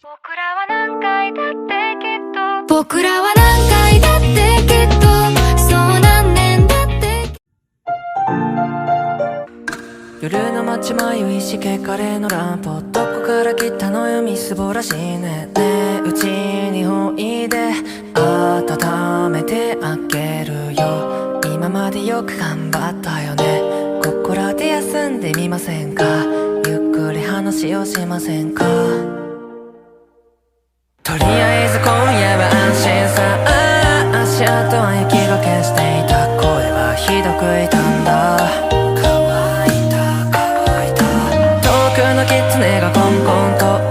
僕らは何回だってきっと僕らは何回だってきっとそう何年だって夜の街迷いしけカレーのランプどこから来たのよみすぼらしいねねえうちにおいで温めてあげるよ今までよく頑張ったよねここらで休んでみませんかゆっくり話をしませんかとりあえず今夜は安心さ足跡は雪が消していた声はひどく痛んだ乾いた乾いた遠くの狐がコンコンと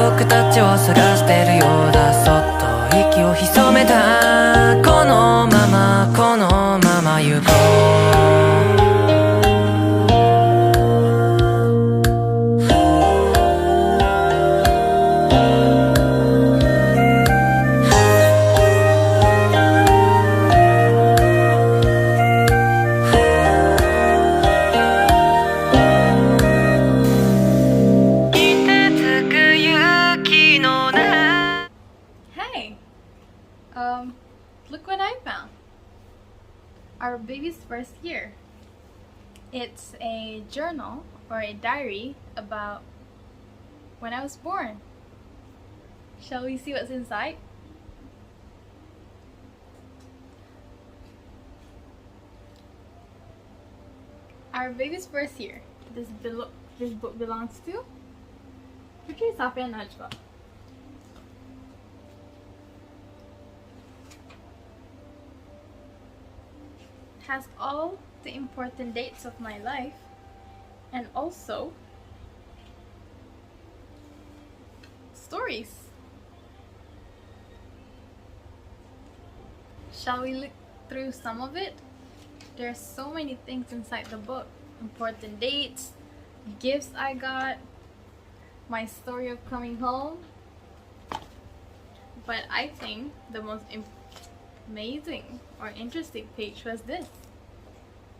僕たちを探してるようだそっと息を潜めたこのまま行こうHey, look what I found. Our baby's first year. It's a journal or a diary about when I was born. Shall we see what's inside? Our baby's first year. This book belongs to Putri Safia Najwa. Has all the important dates of my life and also stories. Shall we look through some of it? There's so many things inside the book. Important dates, gifts I got, my story of coming home. But I think the most amazing or interesting page was this.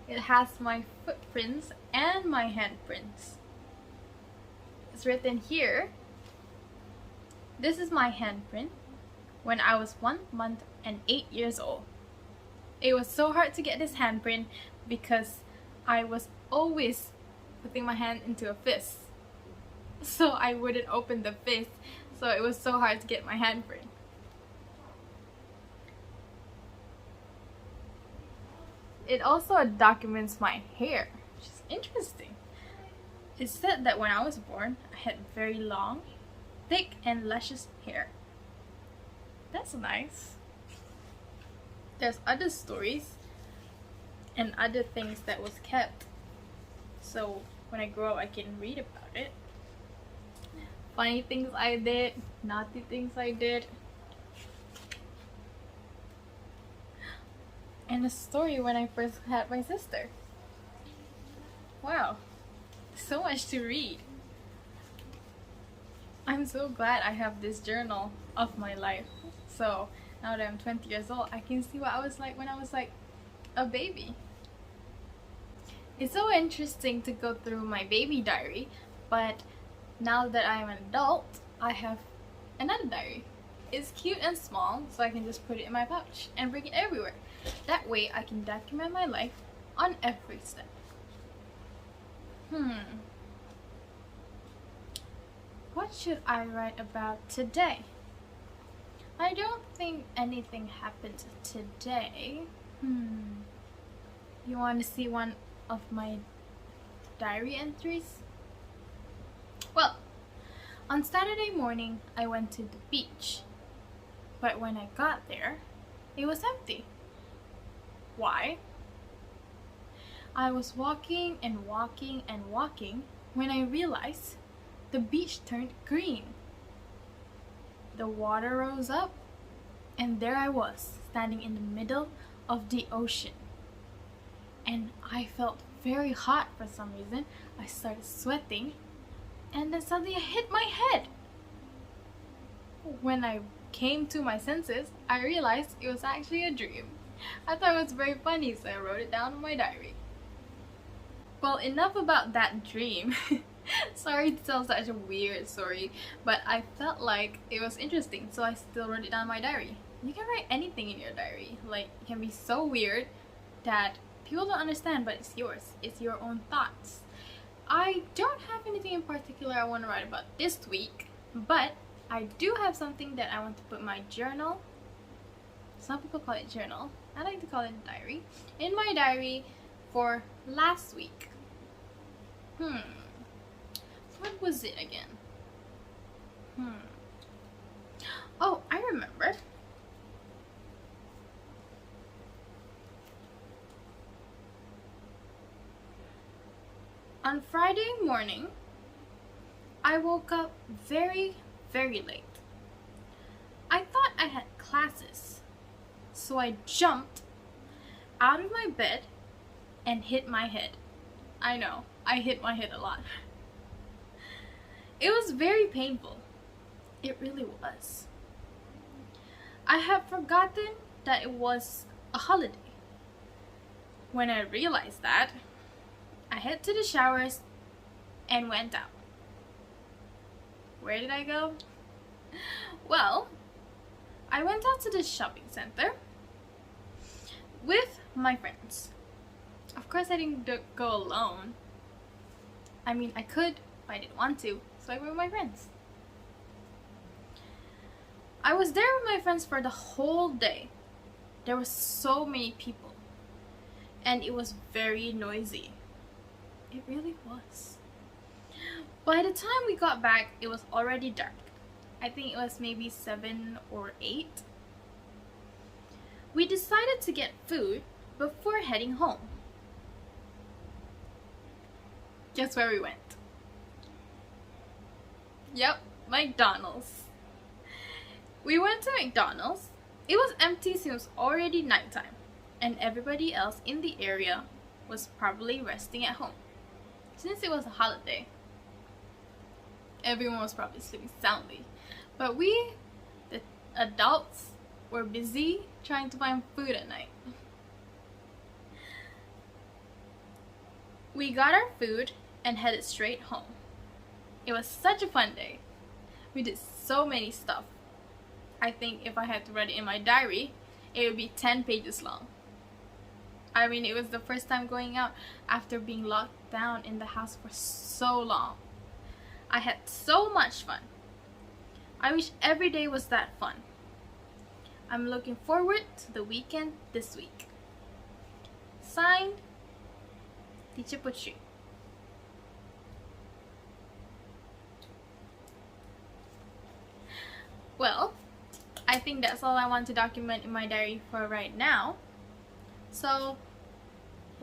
It has my footprints and my handprints. It's written here, this is my handprint when I was 1 month and 8 years old. It was so hard to get this handprint because I was always putting my hand into a fist. So I wouldn't open the fist, so it was so hard to get my handprint. It also documents my hair, which is interesting. It said that when I was born, I had very long, thick and luscious hair. That's nice. There's other stories and other things that was kept. So when I grow up, I can read about it. Funny things I did, naughty things I did. And a story when I first had my sister. Wow, so much to read. I'm so glad I have this journal of my life. So now that I'm 20 years old, I can see what I was like when I was like a baby. It's so interesting to go through my baby diary, but now that I'm an adult, I have another diary. It's cute and small, so I can just put it in my pouch and bring it everywhere. That way I can document my life on every step. What should I write about today? I don't think anything happened today. You want to see one of my diary entries? Well, on Saturday morning I went to the beach. But when I got there, it was empty. Why? I was walking and walking and walking when I realized the beach turned green. The water rose up, and there I was, standing in the middle of the ocean. And I felt very hot for some reason. I started sweating, and then suddenly I hit my head. When I came to my senses, I realized it was actually a dream. I thought it was very funny, so I wrote it down in my diary. Well, enough about that dream. Sorry to tell such a weird story, but I felt like it was interesting, so I still wrote it down in my diary. You can write anything in your diary. Like, it can be so weird that people don't understand, but it's yours. It's your own thoughts. I don't have anything in particular I want to write about this week, but I do have something that I want to put in my journal. Some people call it journal. I like to call it diary. In my diary for last week. What was it again? Oh, I remember. On Friday morning, I woke up very, very late. I thought I had classes, so I jumped out of my bed and hit my head. I know, I hit my head a lot. It was very painful. It really was. I had forgotten that it was a holiday. When I realized that, I head to the showers and went out. Where did I go? Well, I went out to the shopping center with my friends. Of course I didn't go alone. I mean, I could, but I didn't want to, so I went with my friends. I was there with my friends for the whole day. There were so many people, and it was very noisy. It really was. By the time we got back, it was already dark. I think it was maybe 7 or 8. We decided to get food before heading home. Guess where we went? Yep, McDonald's. We went to McDonald's. It was empty since it was already nighttime, and everybody else in the area was probably resting at home. Since it was a holiday, everyone was probably sleeping soundly. But we, the adults, were busy trying to find food at night. We got our food and headed straight home. It was such a fun day. We did so many stuff. I think if I had to write it in my diary, it would be 10 pages long. I mean, it was the first time going out after being locked down in the house for so long. I had so much fun. I wish every day was that fun. I'm looking forward to the weekend this week. Signed, Teacher Putri. Well, I think that's all I want to document in my diary for right now. So,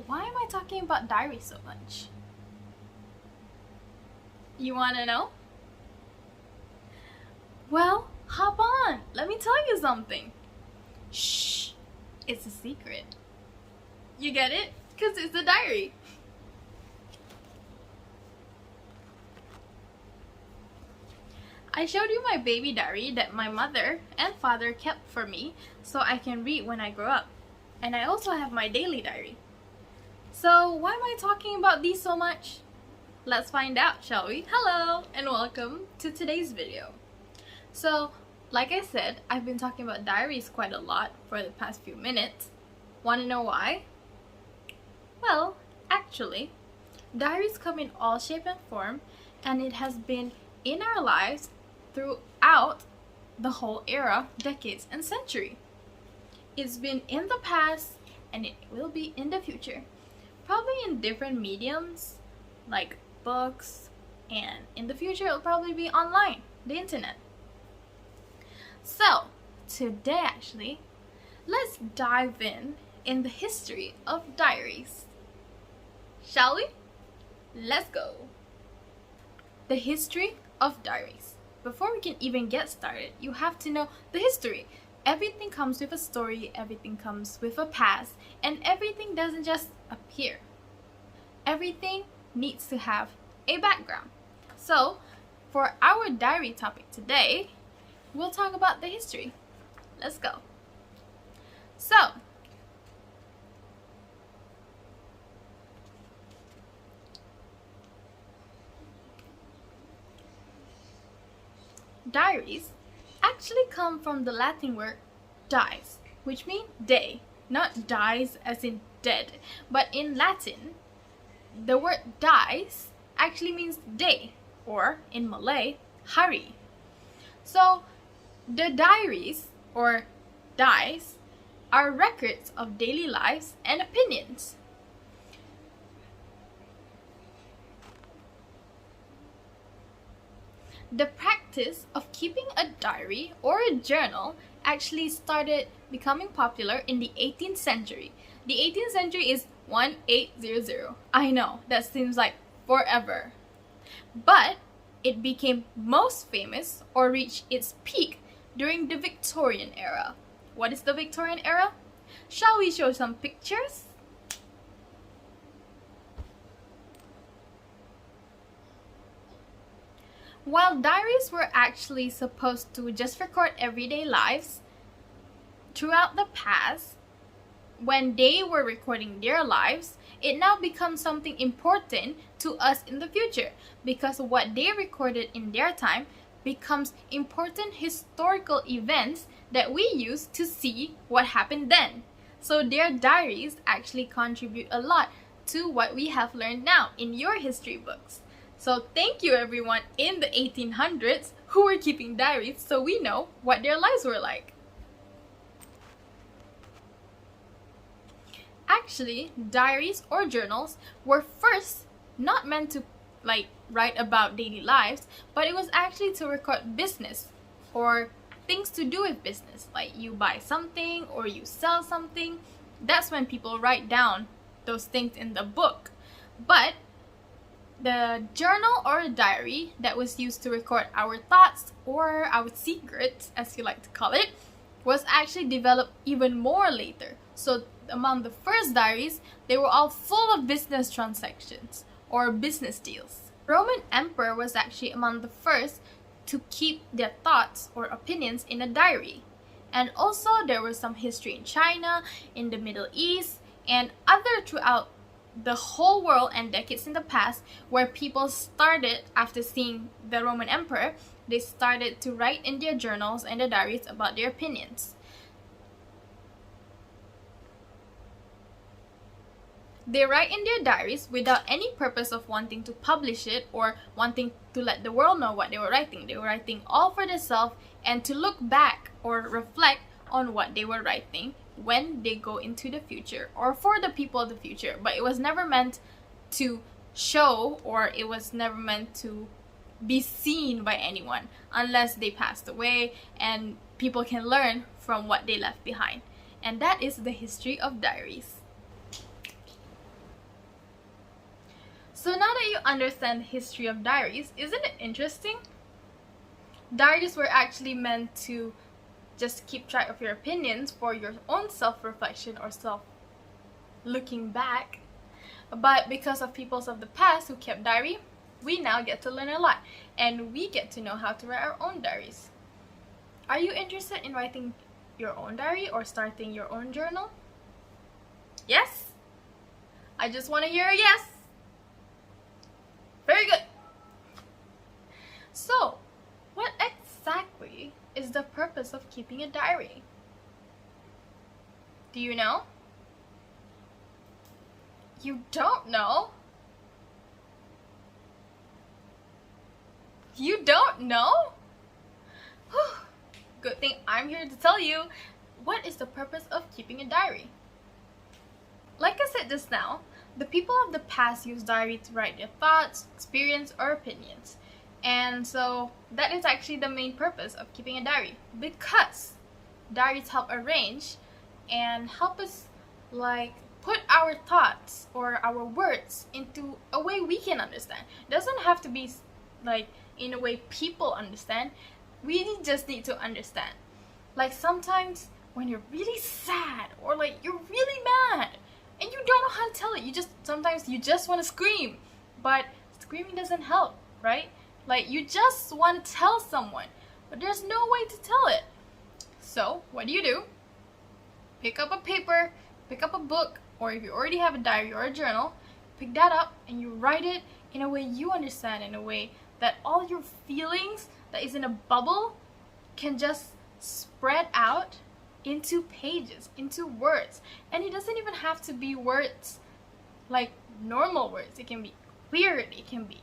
why am I talking about diary so much? You want to know? Well, hop on. Let me tell you something. Shh. It's a secret. You get it? Because it's a diary. I showed you my baby diary that my mother and father kept for me so I can read when I grow up. And I also have my daily diary. So why am I talking about these so much? Let's find out, shall we? Hello and welcome to today's video. So, like I said, I've been talking about diaries quite a lot for the past few minutes. Want to know why? Well, actually, diaries come in all shape and form, and it has been in our lives throughout the whole era, decades, and century. It's been in the past, and it will be in the future. Probably in different mediums, like books, and in the future it'll probably be online, the internet. So, today actually, let's dive in the history of diaries. Shall we? Let's go. The history of diaries. Before we can even get started, you have to know the history. Everything comes with a story, everything comes with a past, and everything doesn't just appear. Everything needs to have a background. So, for our diary topic today, we'll talk about the history. Let's go. So, diaries actually come from the Latin word dies, which means day, not dies as in dead, but in Latin, the word dies actually means day, or in Malay, hari. So the diaries or dies are records of daily lives and opinions. The practice of keeping a diary or a journal actually started becoming popular in the 18th century. The 18th century is 1800. I know, that seems like forever. But it became most famous or reached its peak during the Victorian era. What is the Victorian era? Shall we show some pictures? While diaries were actually supposed to just record everyday lives, throughout the past, when they were recording their lives, it now becomes something important to us in the future, because what they recorded in their time becomes important historical events that we use to see what happened then. So their diaries actually contribute a lot to what we have learned now in your history books. So thank you everyone in the 1800s who were keeping diaries so we know what their lives were like. Actually, diaries or journals were first not meant to write about daily lives, but it was actually to record business or things to do with business, like you buy something or you sell something. That's when people write down those things in the book. But the journal or a diary that was used to record our thoughts or our secrets, as you like to call it, was actually developed even more later. So among the first diaries, they were all full of business transactions or business deals. Roman emperor was actually among the first to keep their thoughts or opinions in a diary. And also there was some history in China, in the Middle East, and other throughout the whole world and decades in the past, where people started, after seeing the Roman emperor, they started to write in their journals and their diaries about their opinions. They write in their diaries without any purpose of wanting to publish it or wanting to let the world know what they were writing. They were writing all for themselves and to look back or reflect on what they were writing when they go into the future or for the people of the future. But it was never meant to show, or it was never meant to be seen by anyone unless they passed away and people can learn from what they left behind. And that is the history of diaries. So now that you understand the history of diaries, isn't it interesting? Diaries were actually meant to just keep track of your opinions for your own self-reflection or self-looking back. But because of peoples of the past who kept diary, we now get to learn a lot and we get to know how to write our own diaries. Are you interested in writing your own diary or starting your own journal? Yes? I just want to hear a yes. Very good. So, what exactly is the purpose of keeping a diary? Do you know? You don't know? You don't know? Whew. Good thing I'm here to tell you what is the purpose of keeping a diary. Like I said just now, the people of the past used diary to write their thoughts, experience, or opinions. And so that is actually the main purpose of keeping a diary, because diaries help arrange and help us put our thoughts or our words into a way we can understand. It doesn't have to be in a way people understand. We just need to understand. Sometimes when you're really sad or you're really mad and you don't know how to tell it, sometimes you just want to scream, but screaming doesn't help, right? You just want to tell someone, but there's no way to tell it. So what do? Pick up a paper, pick up a book, or if you already have a diary or a journal, pick that up and you write it in a way you understand, in a way that all your feelings that is in a bubble can just spread out into pages, into words. And it doesn't even have to be words like normal words. It can be weird, it can be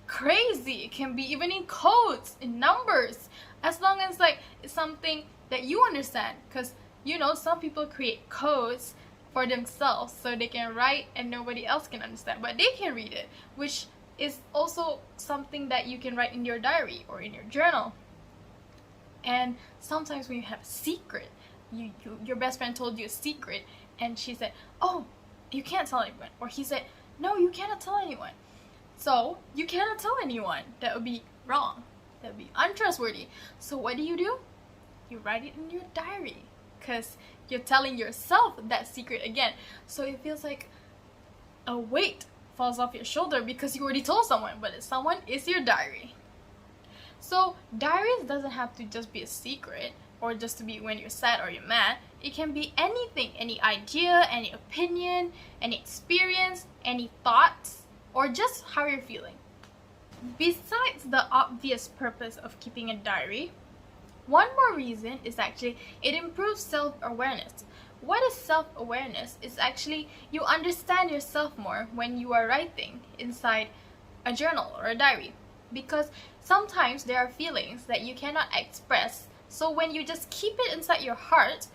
crazy, it can be even in codes, in numbers, as long as like it's something that you understand. Because you know, some people create codes for themselves so they can write and nobody else can understand, but they can read it, which is also something that you can write in your diary or in your journal. And sometimes when you have a secret, your best friend told you a secret and she said, oh, you can't tell anyone, or he said, no, you cannot tell anyone. So you cannot tell anyone. That would be wrong, that would be untrustworthy. So what do? You write it in your diary, because you're telling yourself that secret again. So it feels like a weight falls off your shoulder because you already told someone, but someone is your diary. So diaries doesn't have to just be a secret or just to be when you're sad or you're mad. It can be anything, any idea, any opinion, any experience, any thoughts, or just how you're feeling. Besides the obvious purpose of keeping a diary, one more reason is actually it improves self-awareness. What is self-awareness? It's actually you understand yourself more when you are writing inside a journal or a diary, because sometimes there are feelings that you cannot express. So when you just keep it inside your heart,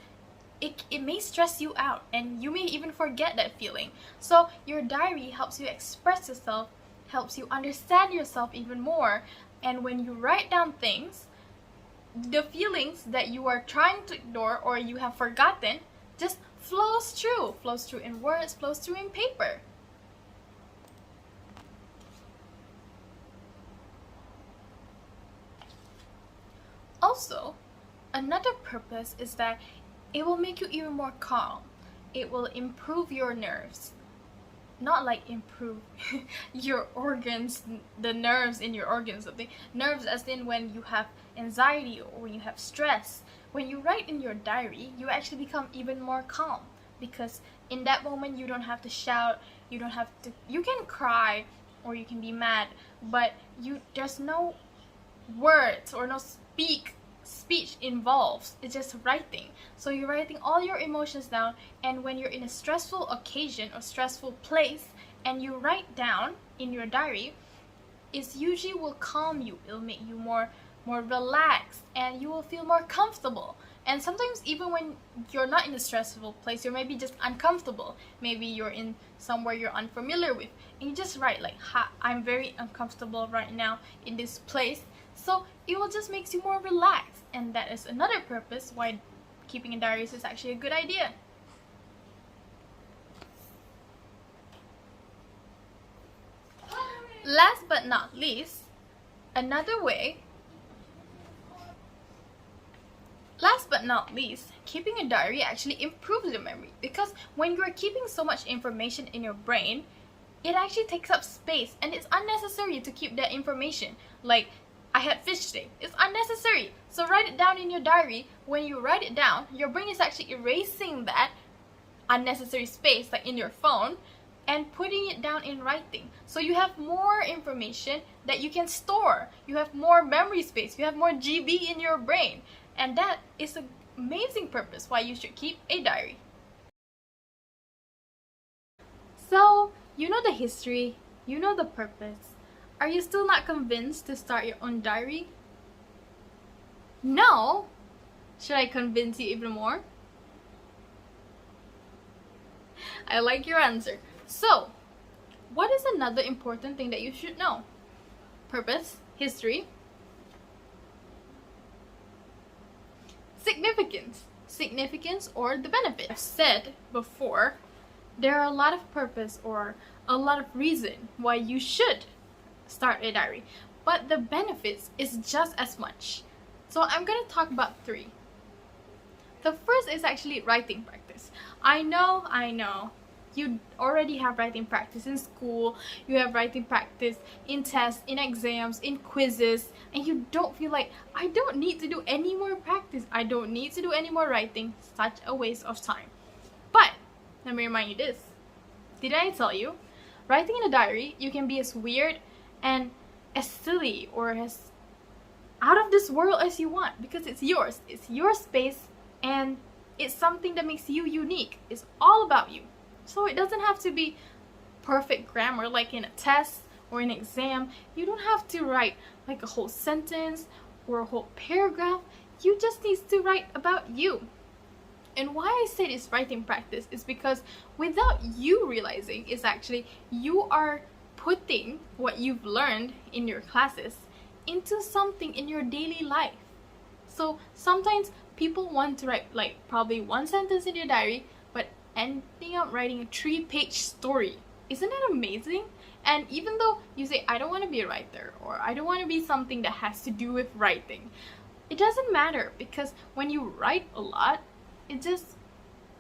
it may stress you out and you may even forget that feeling. So your diary helps you express yourself, helps you understand yourself even more. And when you write down things, the feelings that you are trying to ignore or you have forgotten just flows through in words, flows through in paper. Also, another purpose is that it will make you even more calm. It will improve your nerves. Not like improve your organs, the nerves in your organs, something. Nerves as in when you have anxiety or when you have stress. When you write in your diary, you actually become even more calm, because in that moment you don't have to shout, you can cry or you can be mad, but there's no words or no speech involves. It's just writing. So you're writing all your emotions down, and when you're in a stressful occasion or stressful place and you write down in your diary, it usually will calm you. It'll make you more relaxed and you will feel more comfortable. And sometimes even when you're not in a stressful place, you're maybe just uncomfortable. Maybe you're in somewhere you're unfamiliar with, and you just write like, I'm very uncomfortable right now in this place. So it will just makes you more relaxed, and that is another purpose why keeping a diary is actually a good idea. Last but not least, keeping a diary actually improves your memory, because when you're keeping so much information in your brain, it actually takes up space, and it's unnecessary to keep that information. Like, I had fish today. It's unnecessary. So write it down in your diary. When you write it down, your brain is actually erasing that unnecessary space, like in your phone, and putting it down in writing. So you have more information that you can store. You have more memory space. You have more GB in your brain. And that is an amazing purpose why you should keep a diary. So, you know the history, you know the purpose. Are you still not convinced to start your own diary? No? Should I convince you even more? I like your answer. So, what is another important thing that you should know? Purpose, history, significance or the benefit. I've said before, there are a lot of purpose or a lot of reason why you should start a diary, but the benefits is just as much. So I'm going to talk about 3. The first is actually writing practice. I know you already have writing practice in school, you have writing practice in tests, in exams, in quizzes, and you don't feel like, I don't need to do any more practice, I don't need to do any more writing, such a waste of time. But let me remind you this, did I tell you, writing in a diary, you can be as weird and as silly or as out of this world as you want, because it's yours. It's your space, and it's something that makes you unique. It's all about you. So it doesn't have to be perfect grammar like in a test or an exam. You don't have to write like a whole sentence or a whole paragraph. You just need to write about you. And why I say this writing practice is because without you realizing, is actually you are putting what you've learned in your classes into something in your daily life. So sometimes people want to write like probably one sentence in your diary, but ending up writing a 3-page story. Isn't that amazing? And even though you say, I don't want to be a writer, or I don't want to be something that has to do with writing, it doesn't matter, because when you write a lot, it's just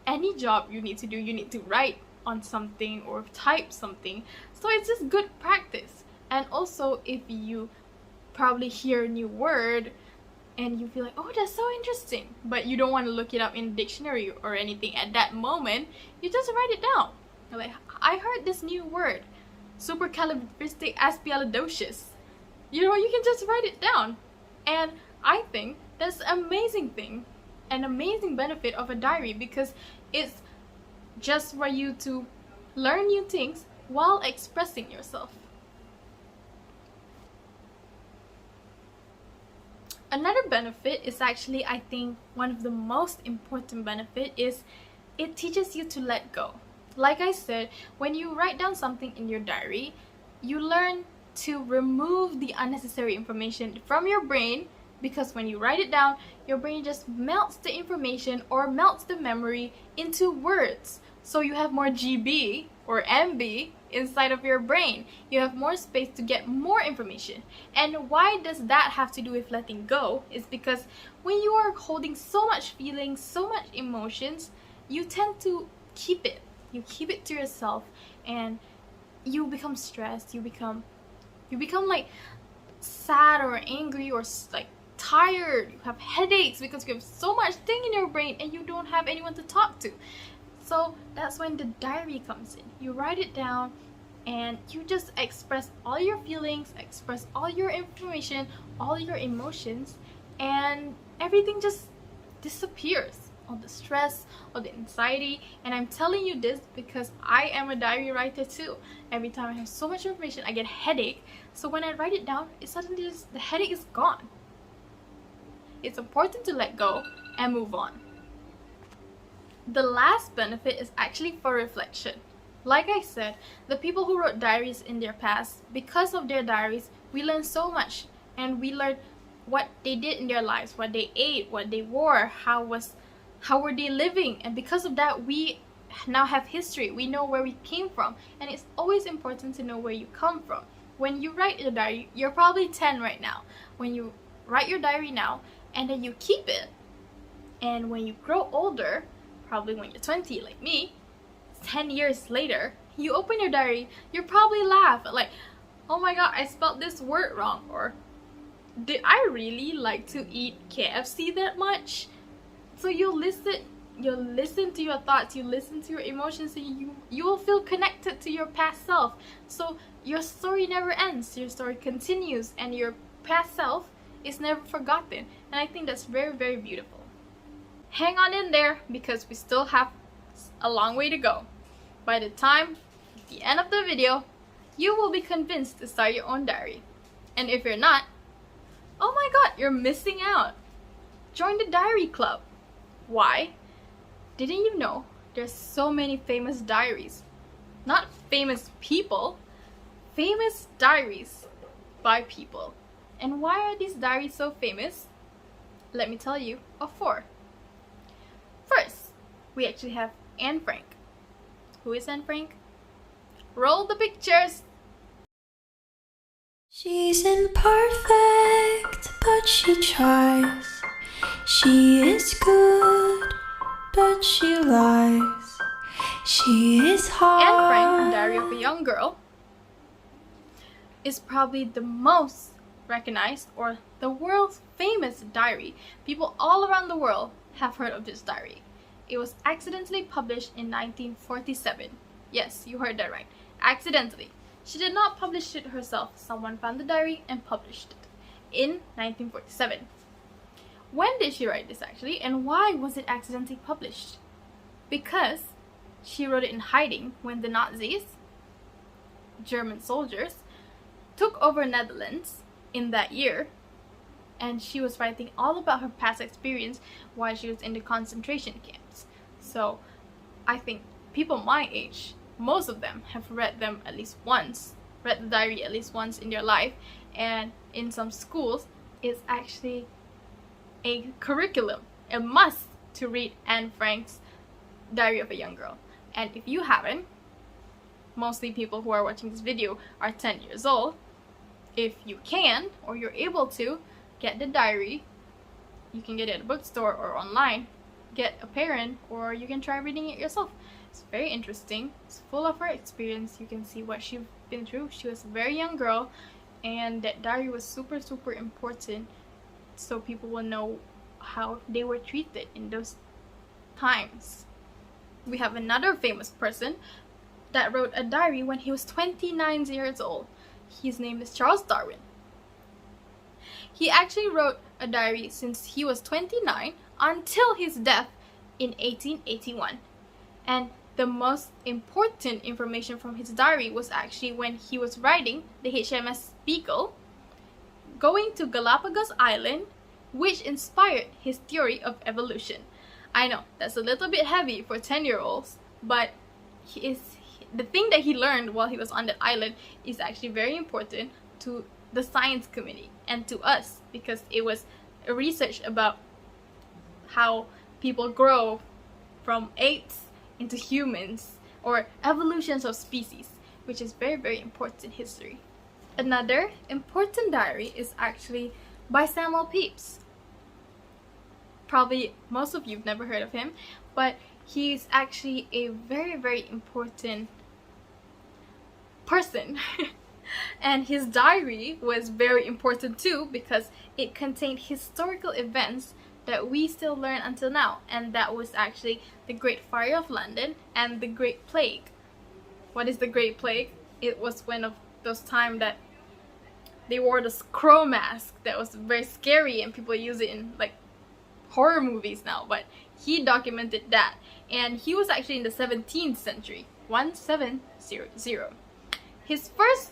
any job you need to do, you need to write on something or type something. So it's just good practice. And also, if you probably hear a new word and you feel like, oh, that's so interesting, but you don't want to look it up in a dictionary or anything at that moment, you just write it down. You're like, I heard this new word, supercalifragisticexpialidocious. You know, you can just write it down. And I think that's an amazing thing, an amazing benefit of a diary, because it's just for you to learn new things while expressing yourself. Another benefit is actually, I think, one of the most important benefit is it teaches you to let go. Like I said, when you write down something in your diary, you learn to remove the unnecessary information from your brain, because when you write it down, your brain just melts the information or melts the memory into words. So you have more GB or MB inside of your brain. You have more space to get more information. And why does that have to do with letting go? Is because when you are holding so much feelings, so much emotions, you tend to keep it. You keep it to yourself, and you become stressed. You become like sad or angry or like tired. You have headaches because you have so much thing in your brain and you don't have anyone to talk to. So that's when the diary comes in. You write it down and you just express all your feelings, express all your information, all your emotions, and everything just disappears. All the stress, all the anxiety. And I'm telling you this because I am a diary writer too. Every time I have so much information, I get a headache. So when I write it down, it suddenly just, the headache is gone. It's important to let go and move on. The last benefit is actually for reflection. Like I said, the people who wrote diaries in their past, because of their diaries, we learn so much, and we learn what they did in their lives, what they ate, what they wore, how were they living, and because of that, we now have history. We know where we came from, and it's always important to know where you come from. When you write your diary, you're probably 10 right now. When you write your diary now, and then you keep it, and when you grow older, probably when you're 20 like me, 10 years later, you open your diary, you probably laugh like, oh my god, I spelled this word wrong, or did I really like to eat KFC that much? So you'll listen to your thoughts, you listen to your emotions, and you will feel connected to your past self. So your story never ends, your story continues, and your past self is never forgotten. And I think that's very, very beautiful. Hang on in there, because we still have a long way to go. By the time at the end of the video, you will be convinced to start your own diary. And if you're not, oh my god, you're missing out. Join the diary club. Why? Didn't you know there's so many famous diaries? Not famous people, famous diaries by people. And why are these diaries so famous? Let me tell you of 4. First, we actually have Anne Frank. Who is Anne Frank? Roll the pictures! She's imperfect, but she tries. She is good, but she lies. She is hard. Anne Frank, Diary of a Young Girl, is probably the most recognized, or the world's famous diary. People all around the world have heard of this diary. It was accidentally published in 1947. Yes, you heard that right. Accidentally. She did not publish it herself. Someone found the diary and published it. in 1947. When did she write this actually, and why was it accidentally published? Because she wrote it in hiding when the Nazis, German soldiers, took over Netherlands in that year, and she was writing all about her past experience while she was in the concentration camps. So I think people my age, most of them have read them at least once, read the diary at least once in their life, and in some schools it's actually a curriculum, a must to read Anne Frank's Diary of a Young Girl. And if you haven't, mostly people who are watching this video are 10 years old. If you can, or you're able to, get the diary. You can get it at a bookstore or online. Get a parent, or you can try reading it yourself. It's very interesting. It's full of her experience. You can see what she's been through. She was a very young girl, and that diary was super important, so people will know how they were treated in those times. We have another famous person that wrote a diary when he was 29 years old. His name is Charles Darwin. He actually wrote a diary since he was 29 until his death in 1881. And the most important information from his diary was actually when he was riding the HMS Beagle, going to Galapagos Island, which inspired his theory of evolution. I know, that's a little bit heavy for 10-year-olds, but the thing that he learned while he was on that island is actually very important to the science community and to us, because it was a research about how people grow from apes into humans, or evolutions of species, which is very important in history. Another important diary is actually by Samuel Pepys. Probably most of you've never heard of him, but he's actually a very important person. And his diary was very important too, because it contained historical events that we still learn until now, and that was actually the Great Fire of London and the Great Plague. What is the Great Plague? It was one of those times that they wore this crow mask that was very scary, and people use it in like horror movies now, but he documented that, and he was actually in the 17th century, 1700. His first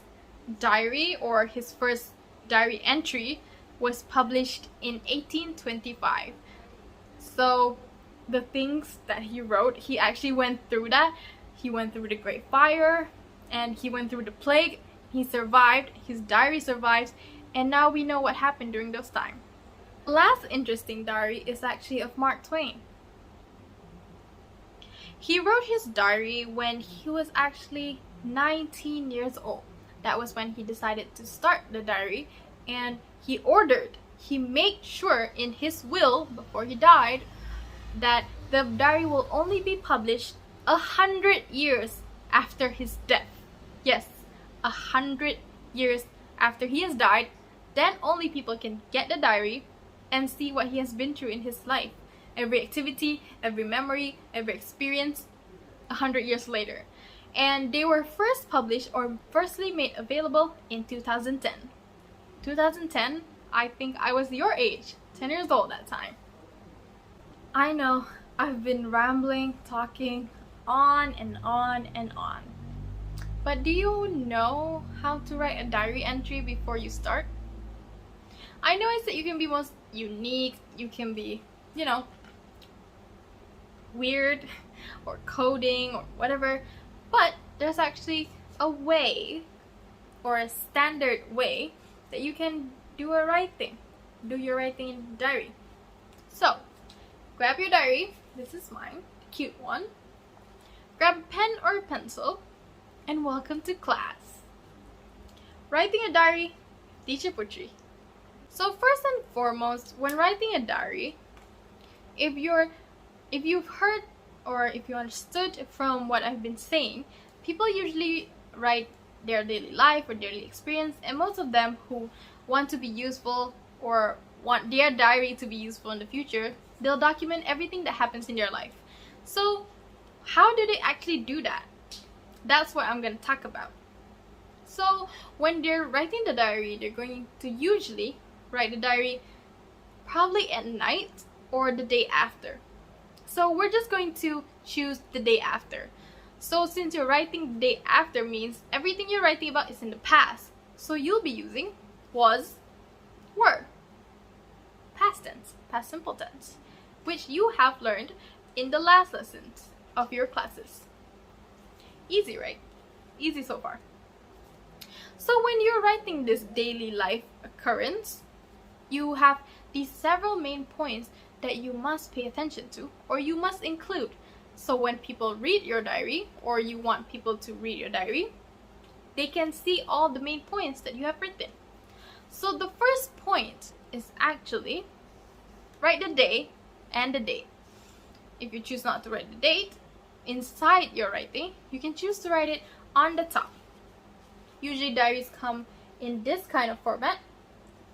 diary, or his first diary entry, was published in 1825. So the things that he wrote, he actually went through that. He went through the Great Fire, and he went through the plague. He survived, his diary survives, and now we know what happened during those times. Last interesting diary is actually of Mark Twain. He wrote his diary when he was actually 19 years old. That was when he decided to start the diary, and he made sure in his will before he died that the diary will only be published 100 years after his death. Yes, 100 years after he has died, then only people can get the diary and see what he has been through in his life. Every activity, every memory, every experience, 100 years later. And they were first published, or firstly made available, in 2010. 2010, I think I was your age, 10 years old that time. I know, I've been rambling, talking on and on and on. But do you know how to write a diary entry before you start? I know it's that you can be most unique, you can be, weird, or coding, or whatever, but there's actually a way, or a standard way, that you can do your writing in the diary. So, grab your diary, this is mine, the cute one, grab a pen or a pencil, and welcome to class. Writing a diary, Teacher Putri. So first and foremost, when writing a diary, if you've heard or if you understood from what I've been saying, people usually write their daily life or daily experience, and most of them who want to be useful or want their diary to be useful in the future, they'll document everything that happens in their life. So how do they actually do that? That's what I'm going to talk about. So when they're writing the diary, they're going to usually write the diary probably at night or the day after. So we're just going to choose the day after. So since you're writing the day after means everything you're writing about is in the past. So you'll be using was, were, past tense, past simple tense, which you have learned in the last lessons of your classes. Easy, right? Easy so far. So when you're writing this daily life occurrence, you have these several main points that you must pay attention to or you must include. So when people read your diary or you want people to read your diary, they can see all the main points that you have written. So the first point is actually write the day and the date. If you choose not to write the date inside your writing, you can choose to write it on the top. Usually diaries come in this kind of format.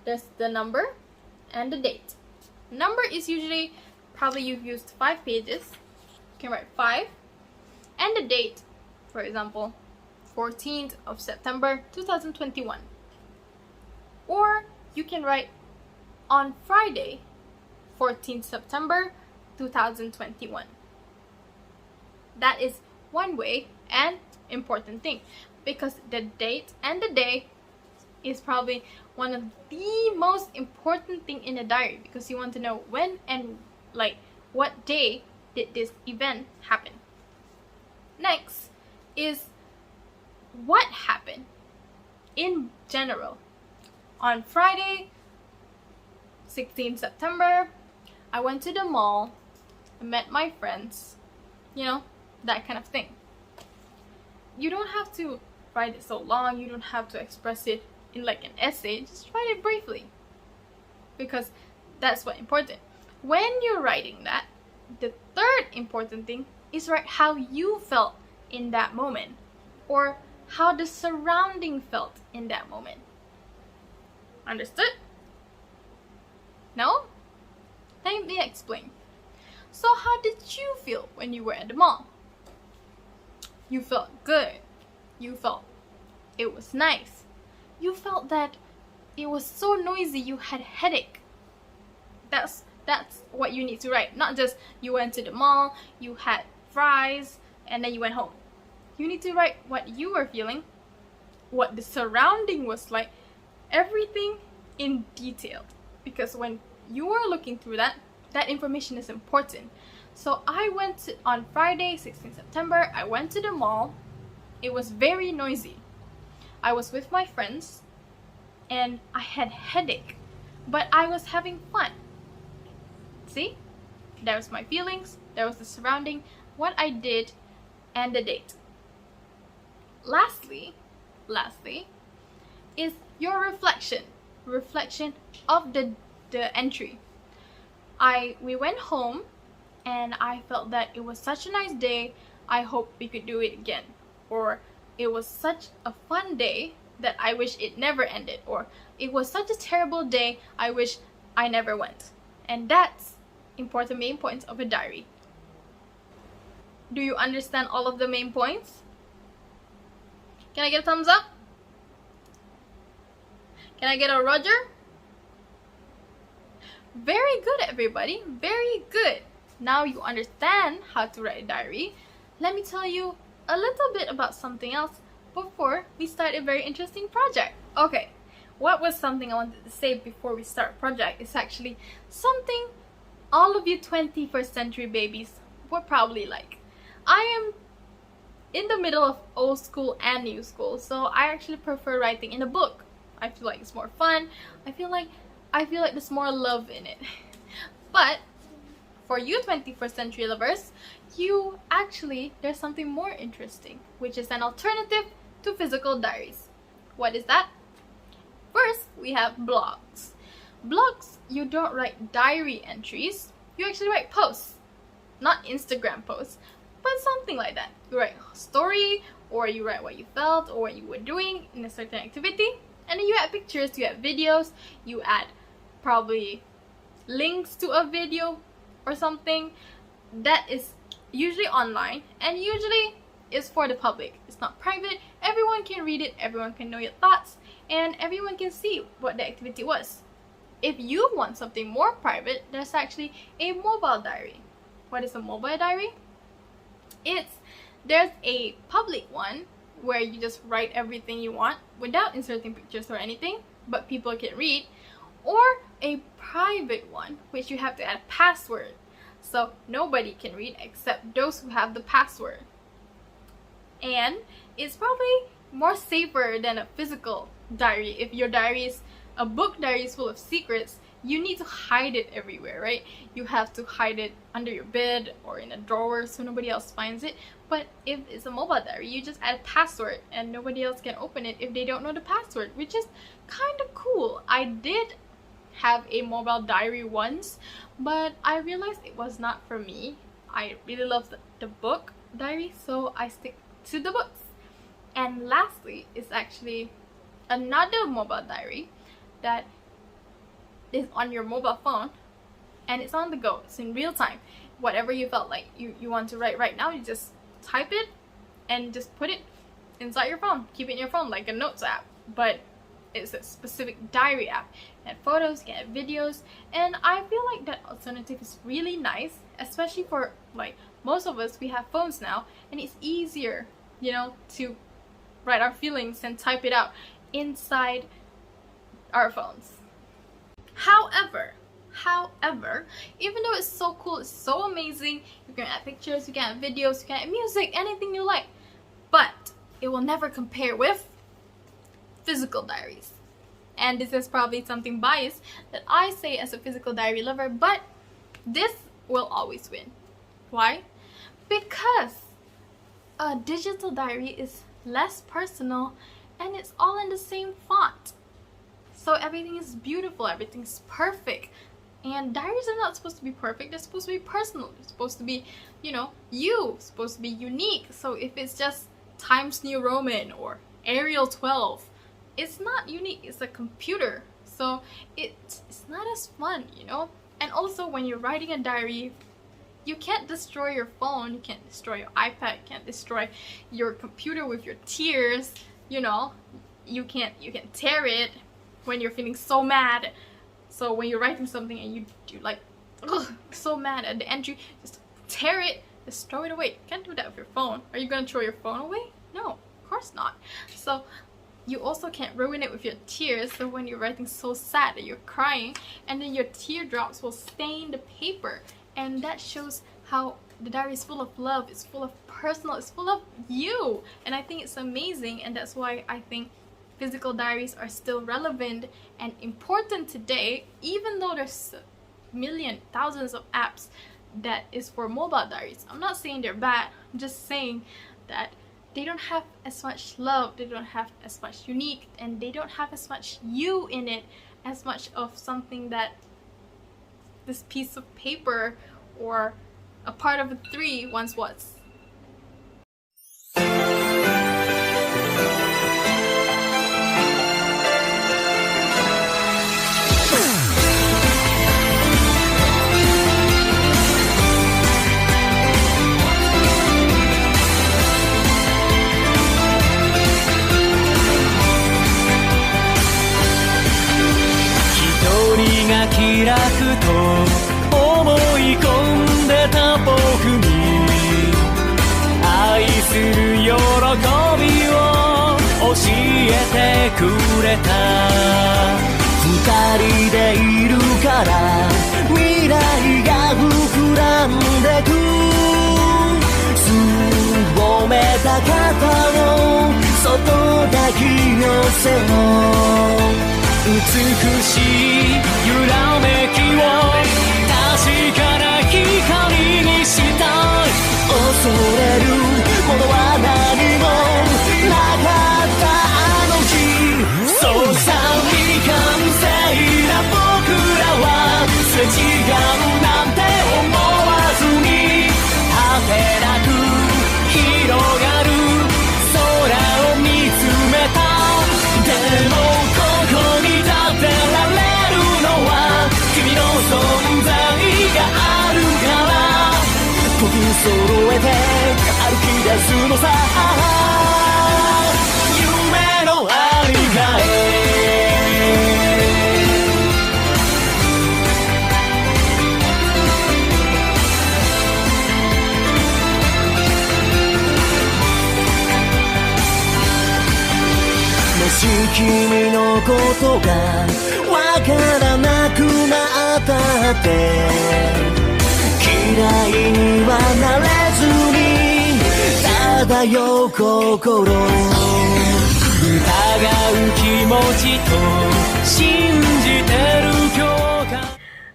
There's the number and the date. Number is usually, probably you've used 5 pages. You can write 5. And the date, for example, 14th of September 2021. Or you can write on Friday, 14th September 2021. That is one way and important thing, because the date and the day is probably one of the most important thing in a diary, because you want to know when and like what day did this event happen. Next is what happened in general. On Friday, 16th September, I went to the mall, I met my friends, you know, that kind of thing. You don't have to write it so long, you don't have to express it in like an essay, just write it briefly, because that's what's important. When you're writing that, the third important thing is write how you felt in that moment, or how the surrounding felt in that moment. Understood? No? Let me explain. So how did you feel when you were at the mall? You felt good. You felt it was nice. You felt that it was so noisy you had a headache. That's what you need to write. Not just you went to the mall, you had fries, and then you went home. You need to write what you were feeling, what the surrounding was like, everything in detail. Because when you are looking through that information is important. So I went to, on Friday, 16th September, I went to the mall. It was very noisy. I was with my friends and I had headache, but I was having fun. See? That was my feelings, that was the surrounding, what I did, and the date. Lastly is your reflection of the entry. We went home and I felt that it was such a nice day, I hope we could do it again. Or it was such a fun day that I wish it never ended. Or it was such a terrible day, I wish I never went. And that's important main points of a diary. Do you understand all of the main points? Can I get a thumbs up? Can I get a Roger? Very good, everybody. Very good. Now you understand how to write a diary. Let me tell you a little bit about something else before we start a very interesting project. Okay, what was something I wanted to say before we start project is actually something all of you 21st century babies would probably like. I am in the middle of old school and new school, so I actually prefer writing in a book. I feel like it's more fun. I feel like there's more love in it. But for you 21st century lovers, there's something more interesting, which is an alternative to physical diaries. What is that? First, we have blogs. Blogs, you don't write diary entries, you actually write posts. Not Instagram posts, but something like that. You write a story, or you write what you felt, or what you were doing in a certain activity, and then you add pictures, you add videos, you add probably links to a video or something that is usually online and usually is for the public. It's not private. Everyone can read it, everyone can know your thoughts, and everyone can see what the activity was. if you want something more private, there's actually a mobile diary. What is a mobile diary? There's a public one where you just write everything you want without inserting pictures or anything, but people can read, or a private one which you have to add a password, so nobody can read except those who have the password. And it's probably more safer than a physical diary. If your diary is a book diary is full of secrets, you need to hide it everywhere, right? You have to hide it under your bed or in a drawer so nobody else finds it. But if it's a mobile diary, you just add a password and nobody else can open it if they don't know the password, which is kind of cool. I did have a mobile diary once, but I realized it was not for me. I really love the book diary, so I stick to the books. And lastly is actually another mobile diary that is on your mobile phone, and it's on the go. It's in real time. Whatever you felt like you want to write right now, you just type it and just put it inside your phone. Keep it in your phone like a notes app, but it's a specific diary app. And photos, get videos, and I feel like that alternative is really nice, especially for like most of us. We have phones now, and it's easier, you know, to write our feelings and type it out inside our phones. However, even though it's so cool, it's so amazing, you can add pictures, you can add videos, you can add music, anything you like, but it will never compare with physical diaries. And this is probably something biased that I say as a physical diary lover, but this will always win. Why? Because a digital diary is less personal and it's all in the same font. So everything is beautiful, everything's perfect. And diaries are not supposed to be perfect, they're supposed to be personal. They're supposed to be, you know, supposed to be unique. So if it's just Times New Roman or Arial 12, it's not unique, it's a computer. So it's not as fun, you know? And also when you're writing a diary, you can't destroy your phone, you can't destroy your iPad, you can't destroy your computer with your tears, you know? You can tear it when you're feeling so mad. So when you're writing something and you like, ugh, so mad at the entry, just tear it, just throw it away. You can't do that with your phone. Are you gonna throw your phone away? No, of course not. So you also can't ruin it with your tears. So when you're writing so sad that you're crying, and then your teardrops will stain the paper, and that shows how the diary is full of love, it's full of personal, it's full of you. And I think it's amazing, and that's why I think physical diaries are still relevant and important today, even though there's thousands of apps that is for mobile diaries. I'm not saying they're bad, I'm just saying that they don't have as much love, they don't have as much unique, and they don't have as much you in it, as much of something that this piece of paper or a part of a tree once was.開くと思い込んでた僕に愛する喜びを教えてくれた二人でいるから未来が膨らんでくすぼめた肩をそっと抱き寄せよ美しい揺らめきを確かな光にしたい恐れるものは何もなかったあの日そうさ未完成な僕らはすれ違うなんて思わずに果てなく広がる空を見つめたでもここに立ってられるのは君の存在があるから時に揃えて歩き出すのさ夢のありがえ君のことがわからなくなったって嫌いにはなれずに漂う心疑う気持ちと信じてる今日が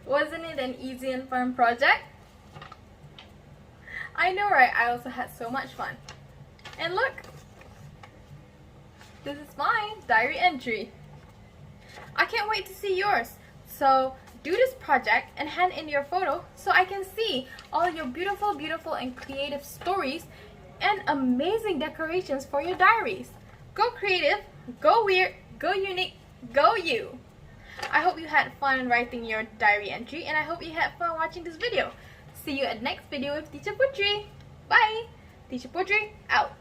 Wasn't it an easy and fun project? I know, right? I also had so much fun. And look! This is my diary entry. I can't wait to see yours. So do this project and hand in your photo so I can see all your beautiful, beautiful and creative stories and amazing decorations for your diaries. Go creative, go weird, go unique, go you. I hope you had fun writing your diary entry and I hope you had fun watching this video. See you at next video with Teacher Putri. Bye! Teacher Putri out.